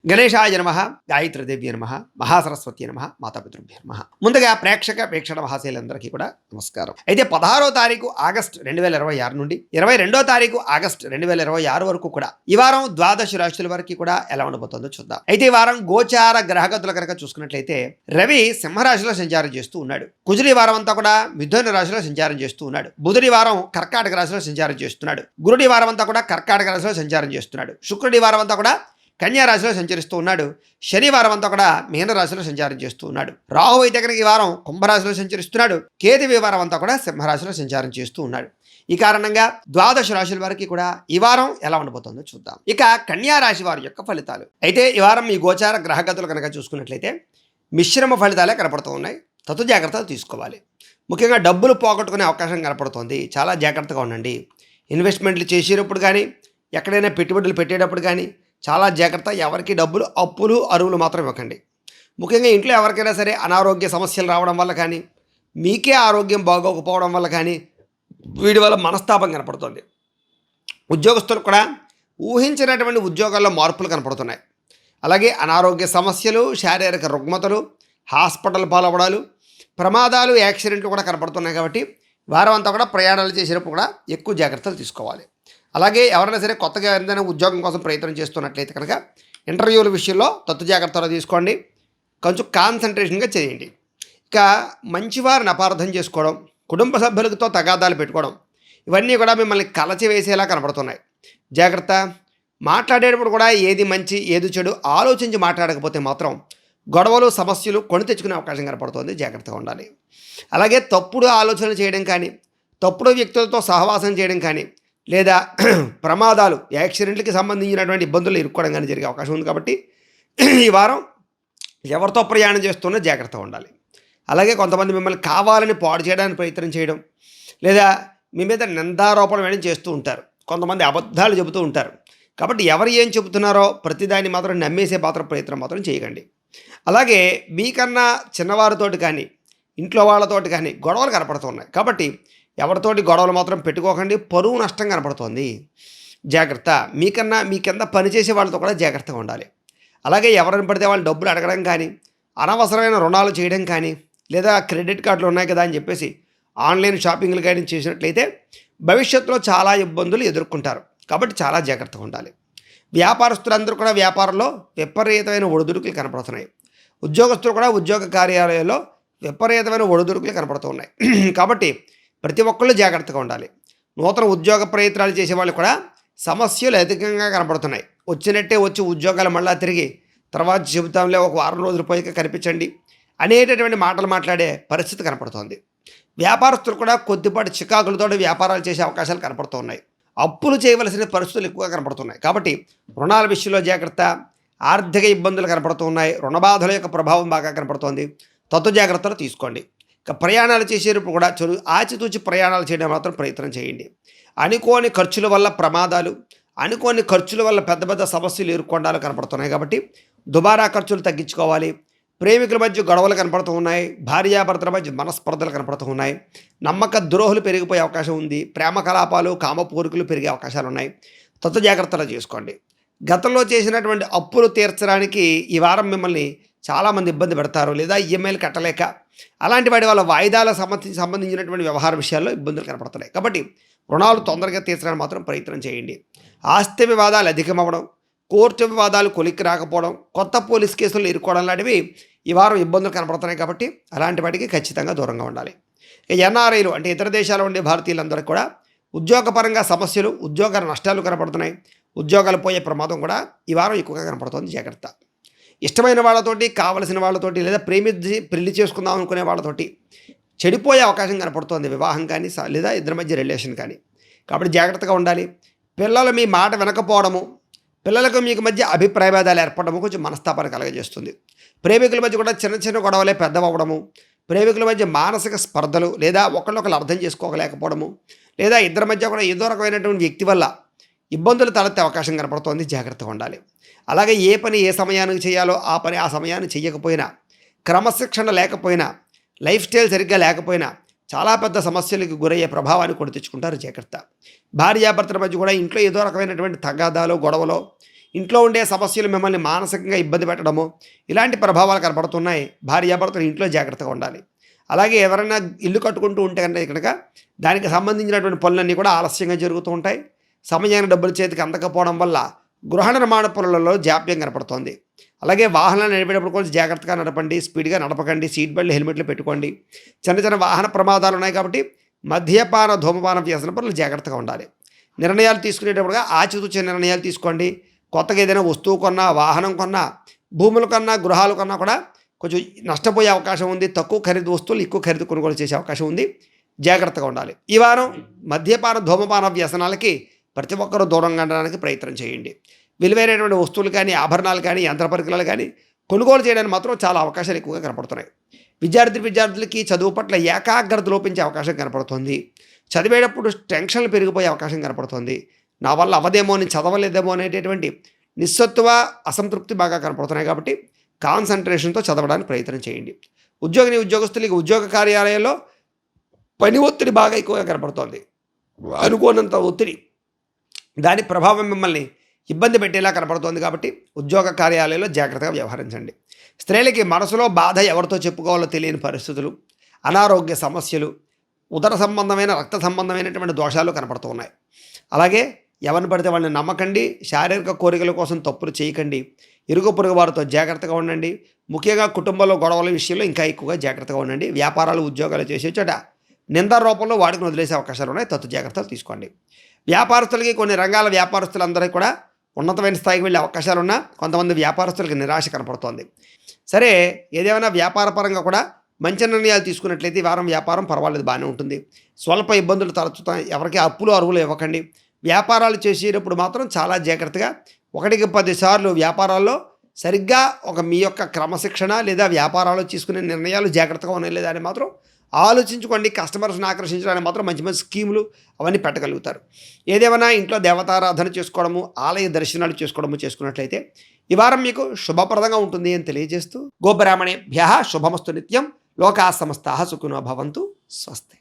గణేశాయ నమః, గాయత్రీదేవి నమః, మహాసరస్వతి నమః, మాతాపితృభ్యో నమః. ముందుగా ప్రేక్షణ మహాశైలందరికీ కూడా నమస్కారం. అయితే 16వ తారీఖు ఆగస్టు 2026 నుండి 22వ తారీఖు ఆగస్టు 2026 వరకు కూడా ఈ వారం ద్వాదశ రాశుల వరకు కూడా ఎలా ఉండబోతుందో చూద్దాం. అయితే ఈ వారం గోచార గ్రహగతులు కనుక చూసుకున్నట్లయితే రవి సింహరాశిలో సంచారం చేస్తూ ఉన్నాడు. కుజుడు ఈ వారం అంతా కూడా మిథున రాశిలో సంచారం చేస్తూ ఉన్నాడు. బుధుడి వారం కర్కాటక రాశిలో సంచారం చేస్తున్నాడు. గురుడి వారం అంతా కూడా కర్కాటక రాశిలో సంచారం చేస్తున్నాడు. శుక్రుడి వారం అంతా కూడా కన్యా రాశిలో సంచరిస్తూ ఉన్నాడు. శనివారం అంతా కూడా మీన రాశిలో సంచారం చేస్తూ ఉన్నాడు. రాహు అయితే కనుక ఈ వారం కుంభరాశిలో సంచరిస్తున్నాడు. కేతు ఈ వారం అంతా కూడా సింహరాశిలో సంచారం చేస్తూ ఉన్నాడు. ఈ కారణంగా ద్వాదశ రాశుల వారికి కూడా ఈ వారం ఎలా ఉండబోతుందో చూద్దాం. ఇక కన్యా రాశి వారి యొక్క ఫలితాలు. అయితే ఈ వారం ఈ గోచార గ్రహగతులు కనుక చూసుకున్నట్లయితే మిశ్రమ ఫలితాలే కనపడుతూ ఉన్నాయి. తత్తు జాగ్రత్తలు తీసుకోవాలి. ముఖ్యంగా డబ్బులు పోగొట్టుకునే అవకాశం కనపడుతోంది. చాలా జాగ్రత్తగా ఉండండి. ఇన్వెస్ట్మెంట్లు చేసేటప్పుడు కానీ ఎక్కడైనా పెట్టుబడులు పెట్టేటప్పుడు కానీ చాలా జాగ్రత్త. ఎవరికి డబ్బులు అప్పులు అరువులు మాత్రం ఇవ్వకండి. ముఖ్యంగా ఇంట్లో ఎవరికైనా సరే అనారోగ్య సమస్యలు రావడం వల్ల కానీ మీకే ఆరోగ్యం బాగోకపోవడం వల్ల కానీ వీడి వల్ల మనస్తాపం కనపడుతుంది. ఉద్యోగస్తులు కూడా ఊహించినటువంటి ఉద్యోగాల్లో మార్పులు కనపడుతున్నాయి. అలాగే అనారోగ్య సమస్యలు, శారీరక రుగ్మతలు, హాస్పిటల్ పాలవడాలు, ప్రమాదాలు, యాక్సిడెంట్లు కూడా కనపడుతున్నాయి. కాబట్టి వారం అంతా కూడా ప్రయాణాలు చేసేటప్పుడు కూడా ఎక్కువ జాగ్రత్తలు తీసుకోవాలి. అలాగే ఎవరైనా సరే కొత్తగా ఏదైనా ఉద్యోగం కోసం ప్రయత్నం చేస్తున్నట్లయితే కనుక ఇంటర్వ్యూల విషయంలో తత్తు జాగ్రత్తలు తీసుకోండి. కొంచెం కాన్సన్ట్రేషన్గా చేయండి. ఇక మంచివారిని అపార్థం చేసుకోవడం, కుటుంబ సభ్యులతో తగాదాలు పెట్టుకోవడం, ఇవన్నీ కూడా మిమ్మల్ని కలచివేసేలా కనపడుతున్నాయి. జాగ్రత్త. మాట్లాడేటప్పుడు కూడా ఏది మంచి ఏది చెడు ఆలోచించి మాట్లాడకపోతే మాత్రం గొడవలు, సమస్యలు కొని తెచ్చుకునే అవకాశం కనపడుతుంది. జాగ్రత్తగా ఉండాలి. అలాగే తప్పుడు ఆలోచనలు చేయడం కానీ, తప్పుడు వ్యక్తులతో సహవాసం చేయడం కానీ, లేదా ప్రమాదాలు, యాక్సిడెంట్లకి సంబంధించినటువంటి ఇబ్బందులు ఇరుక్కోవడం కానీ జరిగే అవకాశం ఉంది. కాబట్టి ఈ వారం ఎవరితో ప్రయాణం చేస్తున్నా జాగ్రత్తగా ఉండాలి. అలాగే కొంతమంది మిమ్మల్ని కావాలని పాడు చేయడానికి ప్రయత్నం చేయడం, లేదా మీ మీద నిందారోపణ వేయడం చేస్తూ ఉంటారు. కొంతమంది అబద్ధాలు చెబుతూ ఉంటారు. కాబట్టి ఎవరు ఏం చెబుతున్నారో ప్రతిదాన్ని మాత్రం నమ్మేసే ప్రయత్నం మాత్రం చేయకండి. అలాగే మీకన్నా చిన్నవారితోటి కానీ ఇంట్లో వాళ్ళతోటి కానీ గొడవలు కనపడుతున్నాయి. కాబట్టి ఎవరితోటి గొడవలు మాత్రం పెట్టుకోకండి. పరువు నష్టం కనపడుతోంది. జాగ్రత్త. మీ కింద పనిచేసే వాళ్ళతో కూడా జాగ్రత్తగా ఉండాలి. అలాగే ఎవరిని పడితే వాళ్ళు డబ్బులు అడగడం కానీ, అనవసరమైన రుణాలు చేయడం కానీ, లేదా క్రెడిట్ కార్డులు ఉన్నాయి కదా అని చెప్పేసి ఆన్లైన్ షాపింగ్లు కానీ చేసినట్లయితే భవిష్యత్తులో చాలా ఇబ్బందులు ఎదుర్కొంటారు. కాబట్టి చాలా జాగ్రత్తగా ఉండాలి. వ్యాపారస్తులందరూ కూడా వ్యాపారంలో విపరీతమైన ఒడిదుడుకులు కనపడుతున్నాయి. ఉద్యోగస్తులు కూడా ఉద్యోగ కార్యాలయాల్లో విపరీతమైన ఒడిదుడుకులు కనపడుతూ ఉన్నాయి. కాబట్టి ప్రతి ఒక్కళ్ళు జాగ్రత్తగా ఉండాలి. నూతన ఉద్యోగ ప్రయత్నాలు చేసే వాళ్ళు కూడా సమస్యలు అధికంగా కనపడుతున్నాయి. వచ్చినట్టే వచ్చి ఉద్యోగాలు మళ్ళీ తిరిగి తర్వాత చెబుతాంలే ఒక వారం రోజులు పోయి కనిపించండి అనేటటువంటి మాటలు మాట్లాడే పరిస్థితి కనపడుతోంది. వ్యాపారస్తులు కూడా కొద్దిపాటి చికాకులతో వ్యాపారాలు చేసే అవకాశాలు కనపడుతూ ఉన్నాయి. అప్పులు చేయవలసిన పరిస్థితులు ఎక్కువగా కనపడుతున్నాయి. కాబట్టి రుణాల విషయంలో జాగ్రత్త. ఆర్థిక ఇబ్బందులు కనపడుతూ ఉన్నాయి. రుణబాధల యొక్క ప్రభావం బాగా కనపడుతోంది. తత్తు జాగ్రత్తలు తీసుకోండి. ఇక ప్రయాణాలు చేసేటప్పుడు కూడా ఆచితూచి ప్రయాణాలు చేయడం మాత్రం ప్రయత్నం చేయండి. అనుకోని ఖర్చుల వల్ల ప్రమాదాలు, అనుకోని ఖర్చుల వల్ల పెద్ద పెద్ద సమస్యలు ఎదుర్కొండాలు కనపడుతున్నాయి. కాబట్టి దుబారా ఖర్చులు తగ్గించుకోవాలి. ప్రేమికుల మధ్య గొడవలు కనపడుతూ ఉన్నాయి. భార్యాభర్తల మధ్య మనస్పర్ధలు కనపడుతూ ఉన్నాయి. నమ్మక ద్రోహులు పెరిగిపోయే అవకాశం ఉంది. ప్రేమ కలాపాలు, కామపూరికలు పెరిగే అవకాశాలు ఉన్నాయి. తత్తు జాగ్రత్తలు చేసుకోండి. గతంలో చేసినటువంటి అప్పులు తీర్చడానికి ఈ వారం మిమ్మల్ని చాలామంది ఇబ్బంది పెడతారు, లేదా ఈఎంఐలు కట్టలేక అలాంటి వాటి వల్ల వాయిదాల సంబంధించినటువంటి వ్యవహార విషయాల్లో ఇబ్బందులు కనపడుతున్నాయి. కాబట్టి రుణాలు తొందరగా తీర్చడానికి మాత్రం ప్రయత్నం చేయండి. ఆస్తి వివాదాలు అధికమవ్వడం, కోర్టు వివాదాలు కొలిక్కి రాకపోవడం, కొత్త పోలీస్ కేసులు ఇరుక్కోవడం లాంటివి ఈ వారం ఇబ్బందులు కనపడుతున్నాయి. కాబట్టి అలాంటి వాటికి ఖచ్చితంగా దూరంగా ఉండాలి. ఎన్ఆర్ఐలు అంటే ఇతర దేశాల్లో ఉండే భారతీయులందరికీ కూడా ఉద్యోగపరంగా సమస్యలు, ఉద్యోగ నష్టాలు కనపడుతున్నాయి. ఉద్యోగాలు పోయే ప్రమాదం కూడా ఈ వారం ఎక్కువగా కనపడుతుంది. జాగ్రత్త. ఇష్టమైన వాళ్ళతోటి, కావలసిన వాళ్ళతోటి, లేదా ప్రేమించి పెళ్లి చేసుకుందాం అనుకునే వాళ్ళతోటి చెడిపోయే అవకాశం కనపడుతుంది. వివాహం కానీ లేదా ఇద్దరి మధ్య రిలేషన్ కానీ. కాబట్టి జాగ్రత్తగా ఉండాలి. పిల్లలు మీ మాట వినకపోవడము, పిల్లలకు మీకు మధ్య అభిప్రాయ భేదాలు ఏర్పడము కొంచెం మనస్తాపాన్ని కలగజేస్తుంది. ప్రేమికుల మధ్య కూడా చిన్న చిన్న గొడవలే పెద్దవడము, ప్రేమికుల మధ్య మానసిక స్పర్ధలు, లేదా ఒకళ్ళొకళ్ళు అర్థం చేసుకోలేకపోవడము, లేదా ఇద్దరి మధ్య కూడా ఏదో రకమైనటువంటి వ్యక్తి వల్ల ఇబ్బందులు తలెత్తే అవకాశం కనపడుతోంది. జాగ్రత్తగా ఉండాలి. అలాగే ఏ పని ఏ సమయానికి చేయాలో ఆ పని ఆ సమయాన్ని చేయకపోయినా, క్రమశిక్షణ లేకపోయినా, లైఫ్ స్టైల్ సరిగ్గా లేకపోయినా చాలా పెద్ద సమస్యలకు గురయ్యే ప్రభావాన్ని కొని తెచ్చుకుంటారు. జాగ్రత్త. భార్యాభర్తల మధ్య కూడా ఇంట్లో ఏదో రకమైనటువంటి తగాదాలు, గొడవలో ఇంట్లో ఉండే సమస్యలు మిమ్మల్ని మానసికంగా ఇబ్బంది పెట్టడము ఇలాంటి ప్రభావాలు కనపడుతున్నాయి. భార్యాభర్తలు ఇంట్లో జాగ్రత్తగా ఉండాలి. అలాగే ఎవరైనా ఇల్లు కట్టుకుంటూ ఉంటే కనుక దానికి సంబంధించినటువంటి పనులన్నీ కూడా ఆలస్యంగా జరుగుతూ ఉంటాయి. సమయానికి డబ్బులు చేతికి అందకపోవడం వల్ల గృహ నిర్మాణ పనులలో జాప్యం కనపడుతోంది. అలాగే వాహనాలు నడిపేటప్పుడు కొంచెం జాగ్రత్తగా నడపండి, స్పీడ్గా నడపకండి, సీట్ బెల్ట్ హెల్మెట్లు పెట్టుకోండి. చిన్న చిన్న వాహన ప్రమాదాలు ఉన్నాయి కాబట్టి మద్యపాన ధూమపాన వ్యసన పనులు జాగ్రత్తగా ఉండాలి. నిర్ణయాలు తీసుకునేటప్పుడుగా ఆచితూచే నిర్ణయాలు తీసుకోండి. కొత్తగా ఏదైనా వస్తువు కొన్నా, వాహనం కొన్నా, భూములు కొన్నా, గృహాలు కొన్నా కూడా కొంచెం నష్టపోయే అవకాశం ఉంది. తక్కువ ఖరీదు వస్తువులు ఎక్కువ ఖరీదు కొనుగోలు చేసే అవకాశం ఉంది. జాగ్రత్తగా ఉండాలి. ఈ వారం మద్యపాన ధూమపాన వ్యసనాలకి ప్రతి ఒక్కరూ దూరంగా ఉండడానికి ప్రయత్నం చేయండి. విలువైనటువంటి వస్తువులు కానీ, ఆభరణాలు కానీ, యంత్ర పరికరాలు కానీ కొనుగోలు చేయడానికి మాత్రం చాలా అవకాశాలు ఎక్కువగా కనపడుతున్నాయి. విద్యార్థులకి చదువు పట్ల ఏకాగ్రత లోపించే అవకాశం కనపడుతుంది. చదివేటప్పుడు టెన్షన్లు పెరిగిపోయే అవకాశం కనపడుతుంది. నా వల్ల అవదేమో, నేను చదవలేదేమో అనేటటువంటి నిస్సత్తువ, అసంతృప్తి బాగా కనపడుతున్నాయి. కాబట్టి కాన్సన్ట్రేషన్తో చదవడానికి ప్రయత్నం చేయండి. ఉద్యోగస్తులకి ఉద్యోగ కార్యాలయాల్లో పని ఒత్తిడి బాగా ఎక్కువగా కనపడుతోంది. అనుకోనంత ఒత్తిడి, దాని ప్రభావం మిమ్మల్ని ఇబ్బంది పెట్టేలా కనపడుతోంది. కాబట్టి ఉద్యోగ కార్యాలయంలో జాగ్రత్తగా వ్యవహరించండి. స్త్రీలకి మనసులో బాధ ఎవరితో చెప్పుకోవాలో తెలియని పరిస్థితులు, అనారోగ్య సమస్యలు, ఉదర సంబంధమైన, రక్త సంబంధమైనటువంటి దోషాలు కనపడుతూ ఉన్నాయి. అలాగే ఎవరిని పడితే వాళ్ళని నమ్మకండి. శారీరక కోరికల కోసం తప్పులు చేయకండి. ఇరుగు పొరుగు వారితో జాగ్రత్తగా ఉండండి. ముఖ్యంగా కుటుంబంలో గొడవల విషయంలో ఇంకా ఎక్కువగా జాగ్రత్తగా ఉండండి. వ్యాపారాలు, ఉద్యోగాలు చేసే చోట నింద రూపంలో వాడికి వదిలేసే అవకాశాలు ఉన్నాయి. జాగ్రత్తలు తీసుకోండి. వ్యాపారస్తులకి, కొన్ని రంగాల వ్యాపారస్తులందరికీ కూడా ఉన్నతమైన స్థాయికి వెళ్ళే అవకాశాలు ఉన్నా కొంతమంది వ్యాపారస్తులకి నిరాశ కనపడుతోంది. సరే, ఏదేమైనా వ్యాపారపరంగా కూడా మంచి నిర్ణయాలు తీసుకున్నట్లయితే ఈ వారం వ్యాపారం పర్వాలేదు, బాగానే ఉంటుంది. స్వల్ప ఇబ్బందులు తలెత్తుతాయి. ఎవరికి అప్పులు అరువులు ఇవ్వకండి. వ్యాపారాలు చేసేటప్పుడు మాత్రం చాలా జాగ్రత్తగా 1కి 10 సార్లు వ్యాపారాల్లో సరిగ్గా మీ యొక్క క్రమశిక్షణ లేదా వ్యాపారాలు తీసుకునే నిర్ణయాలు జాగ్రత్తగా ఉన్నాయి లేదా అని మాత్రం ఆలోచించుకోండి. కస్టమర్స్ని ఆకర్షించడానికి మాత్రం మంచి మంచి స్కీములు అవన్నీ పెట్టగలుగుతారు. ఏదేమైనా ఇంట్లో దేవతారాధన చేసుకోవడము, ఆలయ దర్శనాలు చేసుకున్నట్లయితే ఈ వారం మీకు శుభప్రదంగా ఉంటుంది అని తెలియజేస్తూ, గోబ్రాహ్మణేభ్యః శుభమస్తు నిత్యం. లోకా సమస్తాః సుఖినో భవంతు. స్వస్తి.